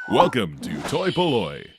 Welcome to toy-polloi.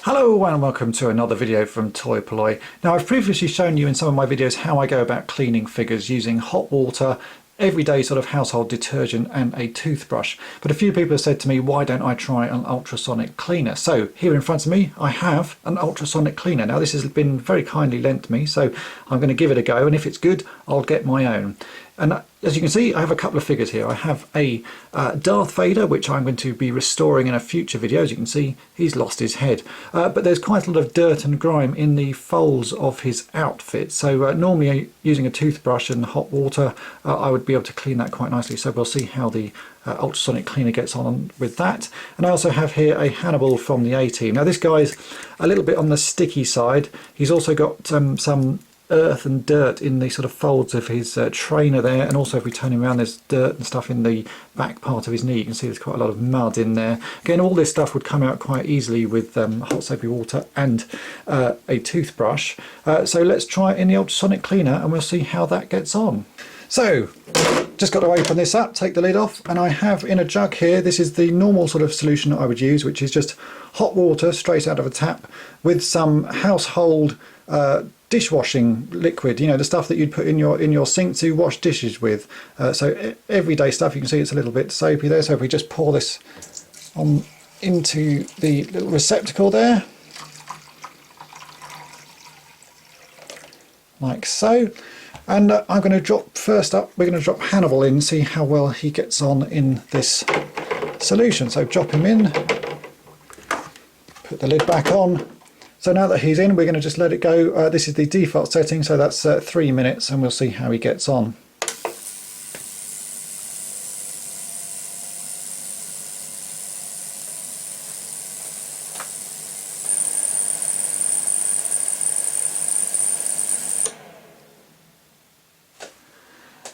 Hello and welcome to another video from toy-polloi. Now, I've previously shown you in some of my videos how I go about cleaning figures using hot water, everyday sort of household detergent and a toothbrush. But a few people have said to me, why don't I try an ultrasonic cleaner? So here in front of me I have an ultrasonic cleaner. Now this has been very kindly lent to me, so I'm going to give it a go, and if it's good I'll get my own. And as you can see, I have a couple of figures here. I have a Darth Vader, which I'm going to be restoring in a future video. As you can see, he's lost his head. But there's quite a lot of dirt and grime in the folds of his outfit. So normally using a toothbrush and hot water, I would be able to clean that quite nicely. So we'll see how the ultrasonic cleaner gets on with that. And I also have here a Hannibal from the A-Team. Now this guy's a little bit on the sticky side. He's also got some earth and dirt in the sort of folds of his trainer there, and also if we turn him around there's dirt and stuff in the back part of his knee. You can see there's quite a lot of mud in there. Again, all this stuff would come out quite easily with hot soapy water and a toothbrush. So let's try it in the ultrasonic cleaner and we'll see how that gets on. So just got to open this up, take the lid off, and I have in a jug here, this is the normal sort of solution that I would use, which is just hot water straight out of a tap with some household dishwashing liquid, you know, the stuff that you'd put in your sink to wash dishes with. So everyday stuff. You can see it's a little bit soapy there, so if we just pour this on into the little receptacle there, like so. And I'm going to drop, first up we're going to drop Hannibal in, see how well he gets on in this solution. So drop him in, put the lid back on. So now that he's in, we're going to just let it go. This is the default setting, so that's 3 minutes, and we'll see how he gets on.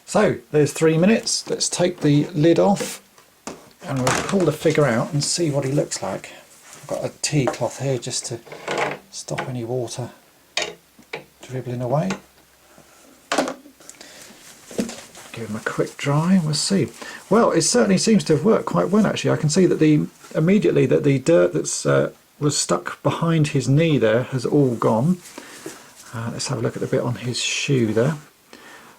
So there's 3 minutes. Let's take the lid off and we'll pull the figure out and see what he looks like. I've got a tea cloth here just to stop any water dribbling away. Give him a quick dry and we'll see. Well, it certainly seems to have worked quite well actually. I can see that immediately that the dirt that's was stuck behind his knee there has all gone. Let's have a look at the bit on his shoe there.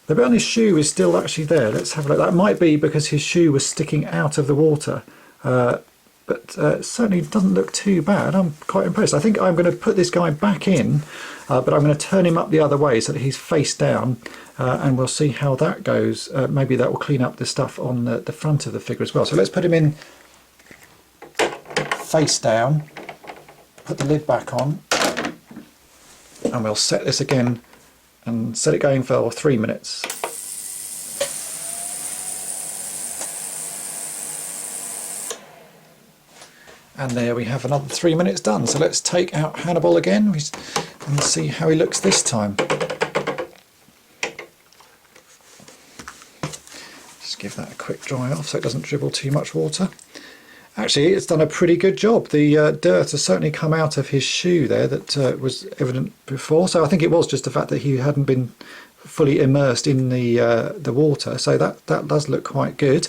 The bit on his shoe is still actually there. Let's have a look. That might be because his shoe was sticking out of the water. But certainly doesn't look too bad. I'm quite impressed. I think I'm going to put this guy back in, but I'm going to turn him up the other way so that he's face down, and we'll see how that goes. Maybe that will clean up the stuff on the front of the figure as well. So let's put him in face down, put the lid back on, and we'll set this again and set it going for 3 minutes. And there we have another 3 minutes done. So let's take out Hannibal again and see how he looks this time. Just give that a quick dry off so it doesn't dribble too much water. Actually, it's done a pretty good job. The dirt has certainly come out of his shoe there that was evident before. So I think it was just the fact that he hadn't been fully immersed in the water. So that does look quite good.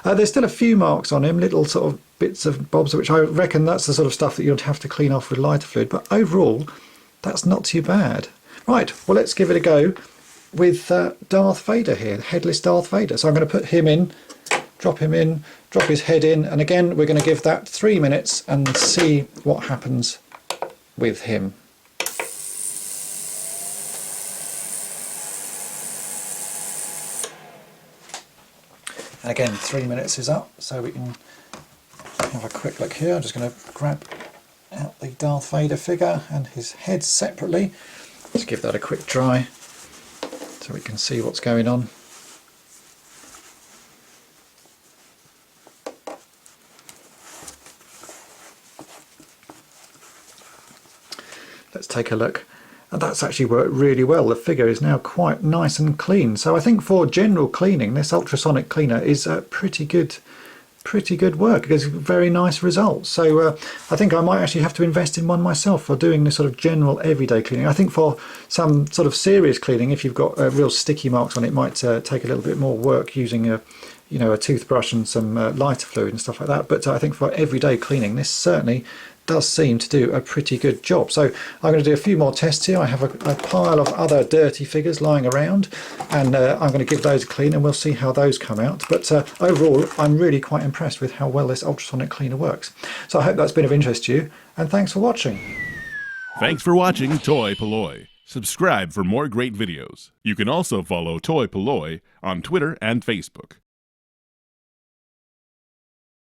There's still a few marks on him, little sort of bits of bobs, which I reckon that's the sort of stuff that you'd have to clean off with lighter fluid. But overall, that's not too bad. Right, well, let's give it a go with Darth Vader here, headless Darth Vader. So I'm going to put him in, drop his head in, and again we're going to give that 3 minutes and see what happens with him. And again, 3 minutes is up, so we can have a quick look here. I'm just going to grab out the Darth Vader figure and his head separately. Let's give that a quick dry so we can see what's going on. Let's take a look. And that's actually worked really well. The figure is now quite nice and clean. So I think for general cleaning, this ultrasonic cleaner is pretty good work. It gives very nice results. So I think I might actually have to invest in one myself for doing this sort of general everyday cleaning. I think for some sort of serious cleaning, if you've got real sticky marks on it, might take a little bit more work using a you know, a toothbrush and some lighter fluid and stuff like that. But I think for everyday cleaning, this certainly does seem to do a pretty good job. So I'm going to do a few more tests here. I have a pile of other dirty figures lying around, and I'm going to give those a clean and we'll see how those come out. But overall, I'm really quite impressed with how well this ultrasonic cleaner works. So I hope that's been of interest to you, and thanks for watching. Thanks for watching toy-polloi. Subscribe for more great videos. You can also follow toy-polloi on Twitter and Facebook.